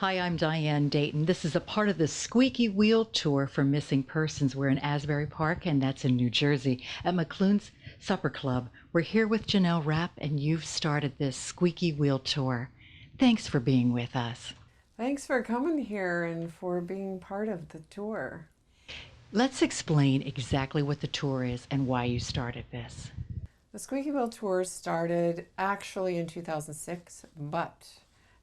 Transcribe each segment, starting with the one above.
Hi, I'm Diane Dayton. This is a part of the Squeaky Wheel Tour for Missing Persons. We're in Asbury Park, and that's in New Jersey, at McClune's Supper Club. We're here with Janelle Rapp, and you've started this Squeaky Wheel Tour. Thanks for being with us. Thanks for coming here and for being part of the tour. Let's explain exactly what the tour is and why you started this. The Squeaky Wheel Tour started actually in 2006, but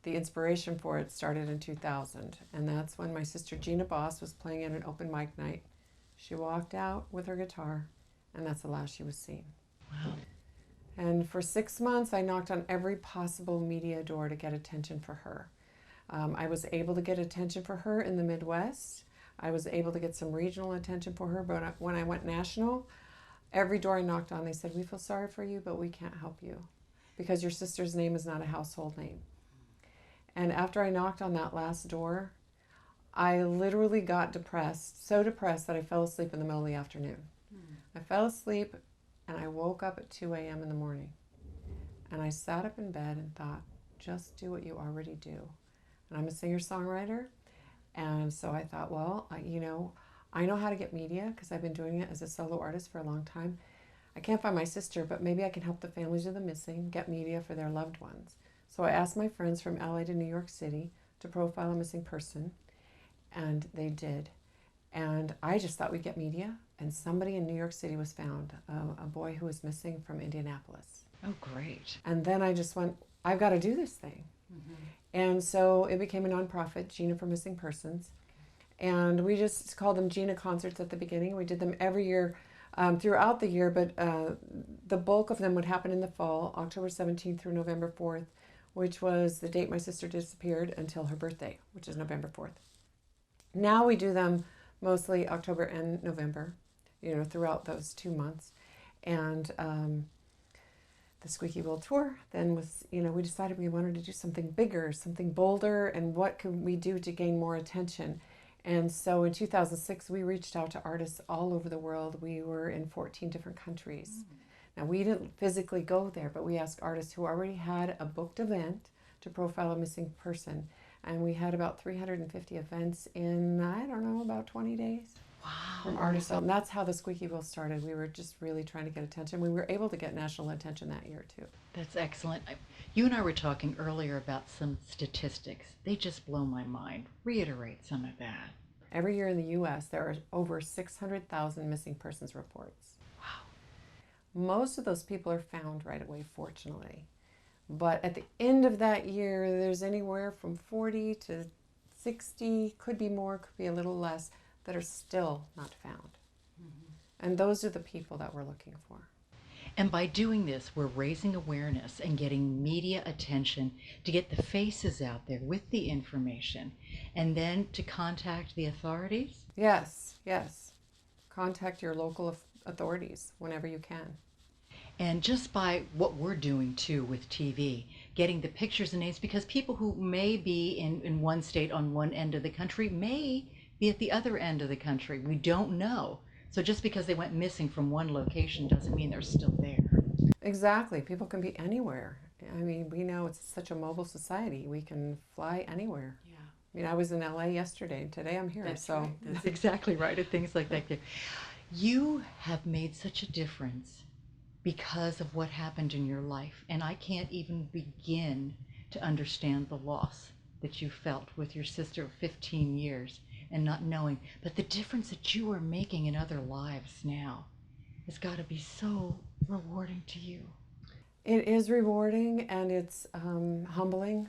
the inspiration for it started in 2000. And that's when my sister Gina Boss was playing at an open mic night. She walked out with her guitar, and that's the last she was seen. Wow. And for 6 months, I knocked on every possible media door to get attention for her. I was able to get attention for her in the Midwest. I was able to get some regional attention for her, but when I went national, every door I knocked on, they said, "We feel sorry for you, but we can't help you because your sister's name is not a household name." And after I knocked on that last door, I literally got depressed, so depressed that I fell asleep in the middle of the afternoon. I fell asleep and I woke up at 2 a.m. in the morning. And I sat up in bed and thought, just do what you already do. And I'm a singer-songwriter. And so I thought, well, I know how to get media because I've been doing it as a solo artist for a long time. I can't find my sister, but maybe I can help the families of the missing get media for their loved ones. So I asked my friends from LA to New York City to profile a missing person, and they did. And I just thought we'd get media, and somebody in New York City was found, a boy who was missing from Indianapolis. Oh, great. And then I just went, I've got to do this thing. And so it became a nonprofit, Gina for Missing Persons. And we just called them Gina Concerts at the beginning. We did them every year throughout the year, but the bulk of them would happen in the fall, October 17th through November 4th, which was the date my sister disappeared until her birthday, which is November 4th. Now we do them mostly October and November, throughout those 2 months. And the Squeaky Wheel Tour then was, we decided we wanted to do something bigger, something bolder, and what could we do to gain more attention? And so in 2006, we reached out to artists all over the world. We were in 14 different countries. Now, we didn't physically go there, but we asked artists who already had a booked event to profile a missing person. And we had about 350 events in, about 20 days. Wow. From artists. And that's how the Squeaky Wheel started. We were just really trying to get attention. We were able to get national attention that year, too. That's excellent. You and I were talking earlier about some statistics. They just blow my mind. Reiterate some of that. Every year in the U.S., there are over 600,000 missing persons reports. Wow. Most of those people are found right away, fortunately. But at the end of that year, there's anywhere from 40 to 60, could be more, could be a little less, that are still not found. And those are the people that we're looking for. And by doing this, we're raising awareness and getting media attention to get the faces out there with the information, and then to contact the authorities? Yes. Contact your local authorities whenever you can. And just by what we're doing too with TV, getting the pictures and names, because people who may be in one state on one end of the country may be at the other end of the country. We don't know. So just because they went missing from one location doesn't mean they're still there. Exactly. People can be anywhere. I mean, we know it's such a mobile society. We can fly anywhere. Yeah. I mean, I was in LA yesterday, and today I'm here. That's right. That's exactly right. And things like that. You have made such a difference because of what happened in your life. And I can't even begin to understand the loss that you felt with your sister of 15 years and not knowing. But the difference that you are making in other lives now has got to be so rewarding to you. It is rewarding, and it's humbling,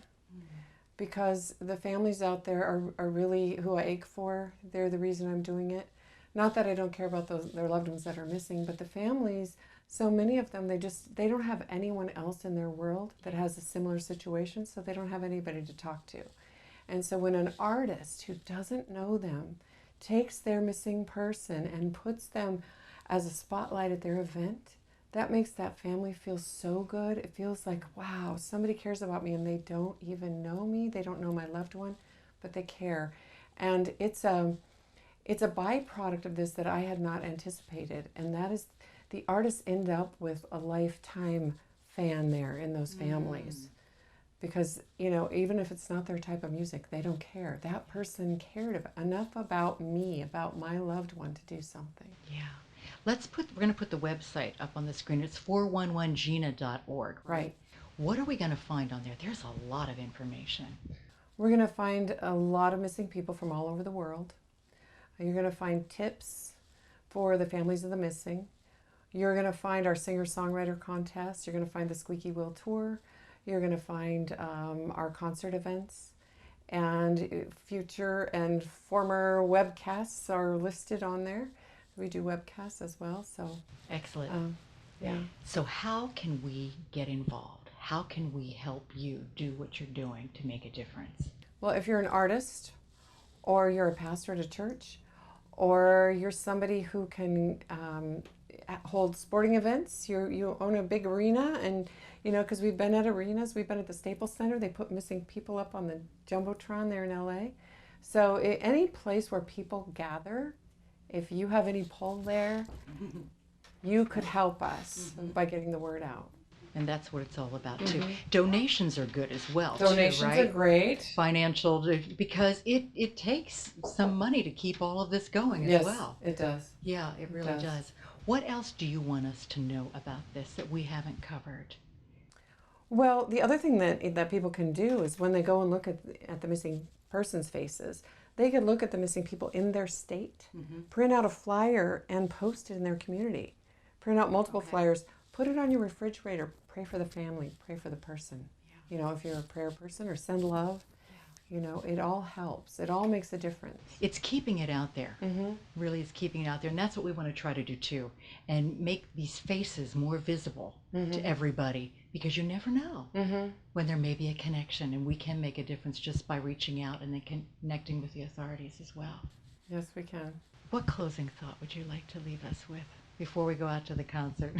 because the families out there are really who I ache for. They're the reason I'm doing it. Not that I don't care about their loved ones that are missing, but the families, so many of them, they don't have anyone else in their world that has a similar situation, so they don't have anybody to talk to. And so when an artist who doesn't know them takes their missing person and puts them as a spotlight at their event, that makes that family feel so good. It feels like, wow, somebody cares about me, and they don't even know me. They don't know my loved one, but they care. And it's a byproduct of this that I had not anticipated, and that is the artists end up with a lifetime fan there in those families. because, you know, even if it's not their type of music, they don't care. That person cared enough about me, about my loved one, to do something. Yeah. We're going to put the website up on the screen. It's 411gina.org. Right. What are we going to find on there? There's a lot of information. We're going to find a lot of missing people from all over the world. You're going to find tips for the families of the missing. You're going to find our singer-songwriter contest. You're going to find the Squeaky Wheel Tour. You're going to find our concert events. And future and former webcasts are listed on there. We do webcasts as well. So excellent. Yeah. So how can we get involved? How can we help you do what you're doing to make a difference? Well, if you're an artist, or you're a pastor at a church, or you're somebody who can hold sporting events, you own a big arena, and you know, because we've been at arenas, we've been at the Staples Center, they put missing people up on the Jumbotron there in LA. So any place where people gather, if you have any pull there, you could help us by getting the word out. And that's what it's all about too. Donations are good as well. Donations too, right? are great. Financial, because it takes some money to keep all of this going as Yes, well. it does. Yeah, it really does. What else do you want us to know about this that we haven't covered? Well, the other thing that people can do is when they go and look at the missing persons' faces, they can look at the missing people in their state, print out a flyer and post it in their community. Print out multiple flyers, put it on your refrigerator, pray for the family, pray for the person. Yeah. You know, if you're a prayer person, or send love. You know, it all helps. It all makes a difference. It's keeping it out there. Really is keeping it out there. And that's what we want to try to do too. And make these faces more visible to everybody, because you never know when there may be a connection, and we can make a difference just by reaching out and then connecting with the authorities as well. Yes, we can. What closing thought would you like to leave us with before we go out to the concert?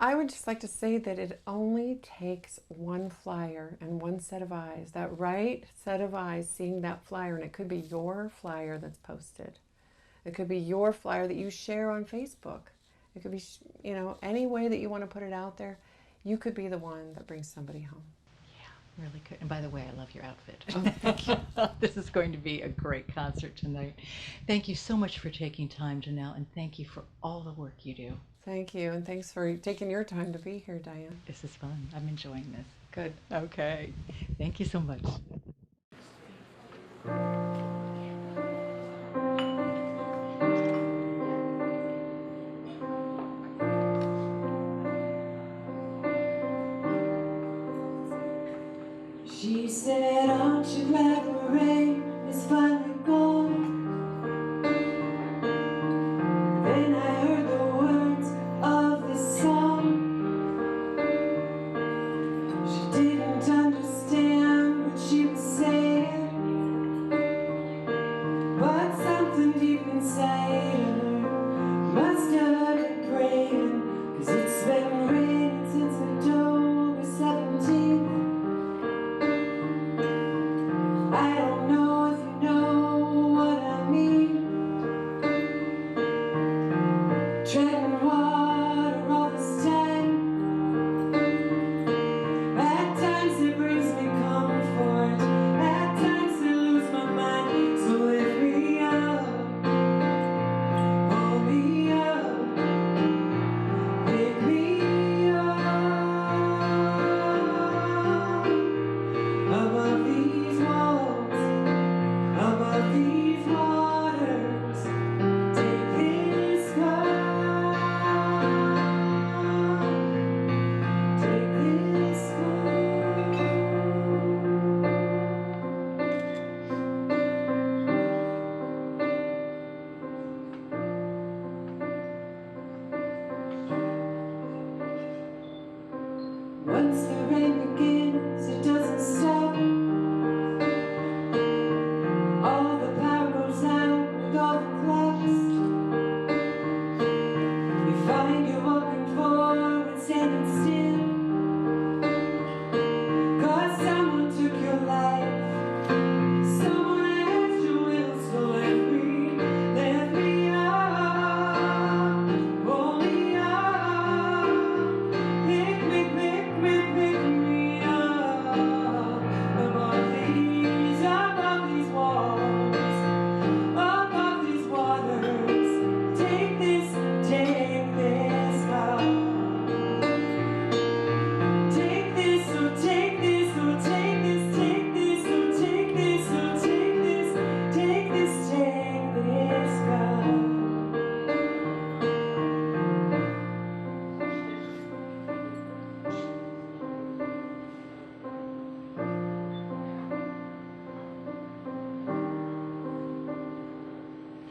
I would just like to say that it only takes one flyer and one set of eyes, that right set of eyes seeing that flyer, and it could be your flyer that's posted. It could be your flyer that you share on Facebook. It could be, you know, any way that you want to put it out there. You could be the one that brings somebody home. Yeah, really could. And by the way, I love your outfit. Oh, thank you. This is going to be a great concert tonight. Thank you so much for taking time, Janelle, and thank you for all the work you do. Thank you, and thanks for taking your time to be here, Diane. This is fun. I'm enjoying this. Good. Okay. Thank you so much. She said, aren't you glad the rain is finally gone? Then I heard the words of the song. She didn't understand what she was saying,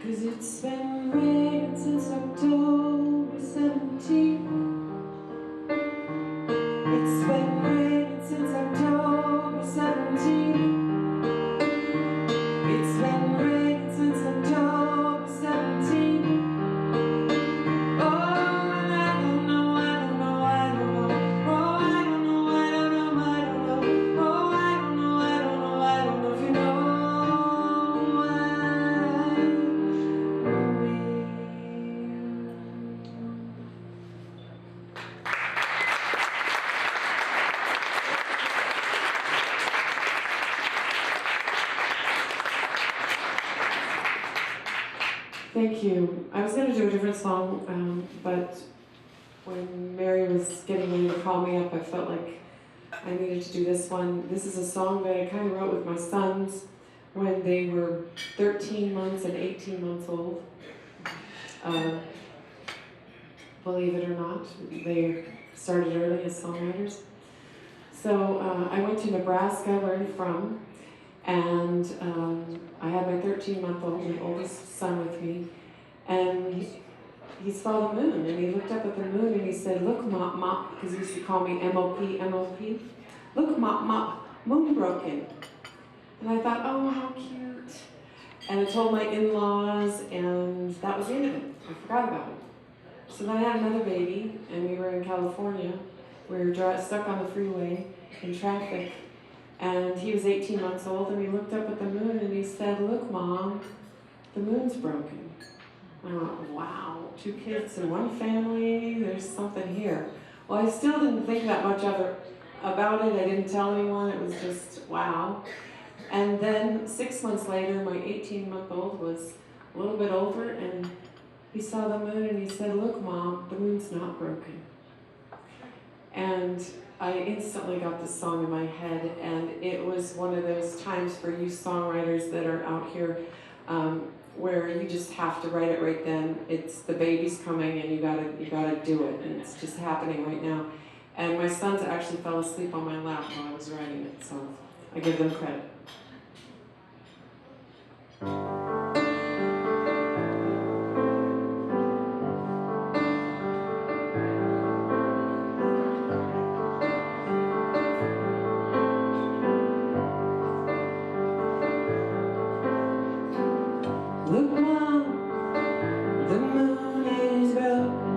'cause it's been raining since October 17th. It's been raining since October 17th. It's been raining since October 17th. Oh, and I don't know, I don't know, I don't know. Oh, I don't know, I don't know, I don't know. Oh, I don't know, I don't know, I don't know if you know why. Thank you. I was going to do a different song, but when Mary was getting ready to call me up, I felt like I needed to do this one. This is a song that I kind of wrote with my sons when they were 13 months and 18 months old. Believe it or not, they started early as songwriters. So I went to Nebraska, where I'm from, and I had my 13-month-old, my oldest son with me, and he saw the moon, and he looked up at the moon, and he said, "Look, Mop, Mop," because he used to call me M.O.P., M.O.P. "Look, Mop, Mop, moon broken." And I thought, oh, how cute. And I told my in-laws, and that was the end of it. I forgot about it. So then I had another baby, and we were in California. We were stuck on the freeway in traffic. And he was 18 months old, and he looked up at the moon, and he said, "Look, Mom, the moon's broken." I went, wow, 2 kids in one family, there's something here. Well, I still didn't think that much about it. I didn't tell anyone. It was just, wow. And then 6 months later, my 18-month-old was a little bit older, and he saw the moon, and he said, "Look, Mom, the moon's not broken." And I instantly got this song in my head, and it was one of those times for you songwriters that are out here where you just have to write it right then. It's the baby's coming, and you gotta do it, and it's just happening right now. And my sons actually fell asleep on my lap while I was writing it, so I give them credit. Look, Mom, the moon is broken.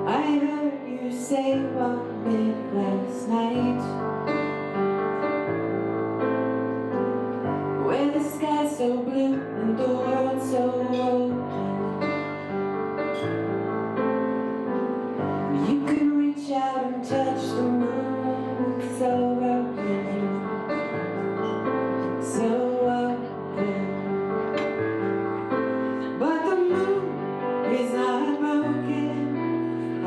I heard you say one bit last night, where the sky's so blue and the world so open. You could reach out and touch the moon, so broken, so open. But the moon is not broken,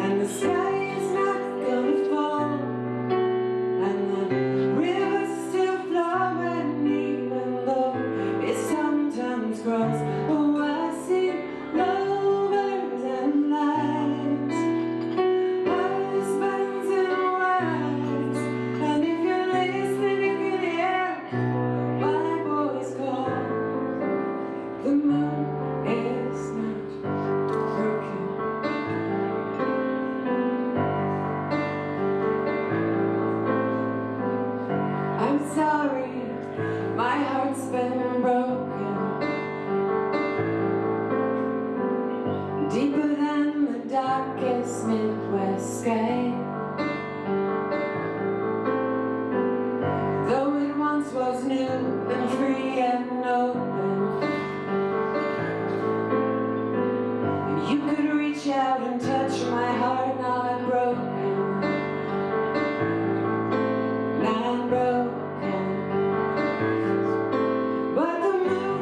and the sky is not gonna fall, and the river's still flowing even though it sometimes grows. Oh, I see lovers and lights, husbands and wives, and if you're listening you can hear my voice call. The moon is not broken. I'm sorry, my heart's been broken, deeper than the darkest Midwest sky. Though it once was new and free and open, you could reach out and touch my heart. Now I'm broken, now I'm broken. But the moon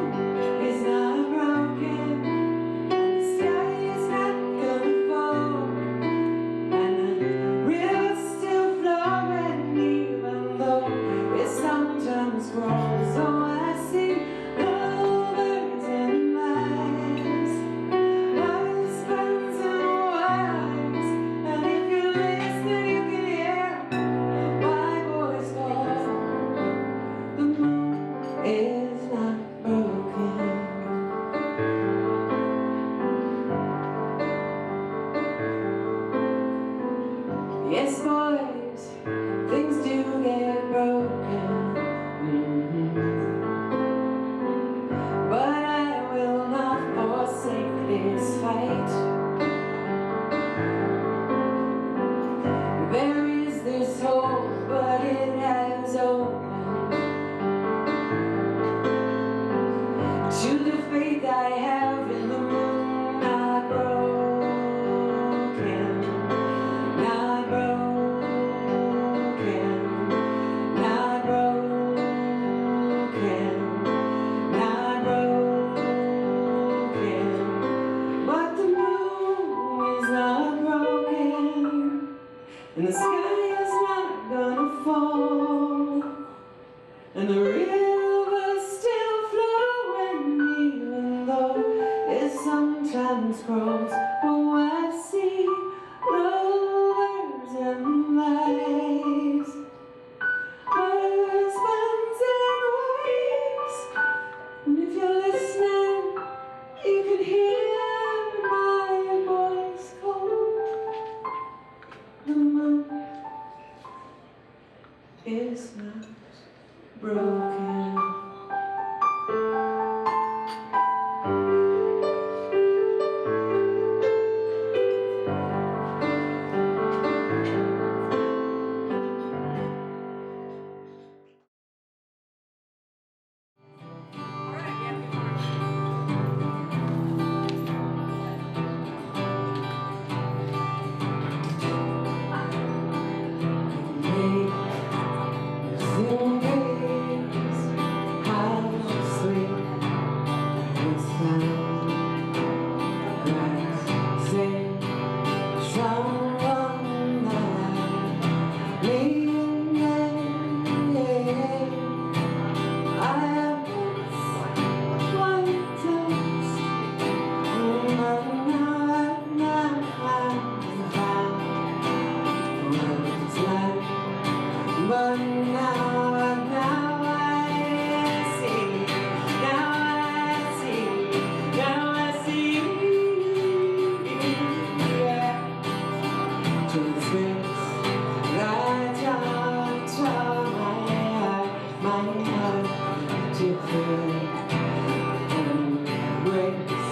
is not broken. But now I see, now I see, yeah. To the space that try my heart to feel embrace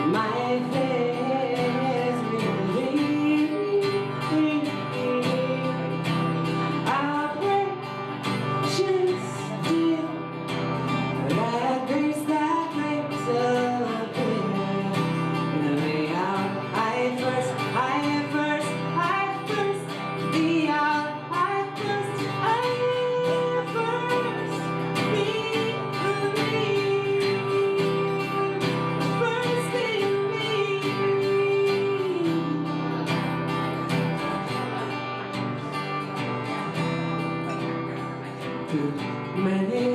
my face believe. I pray just feel that grace that breaks appear in the hour I first, the hour I first believe, first in me. Too many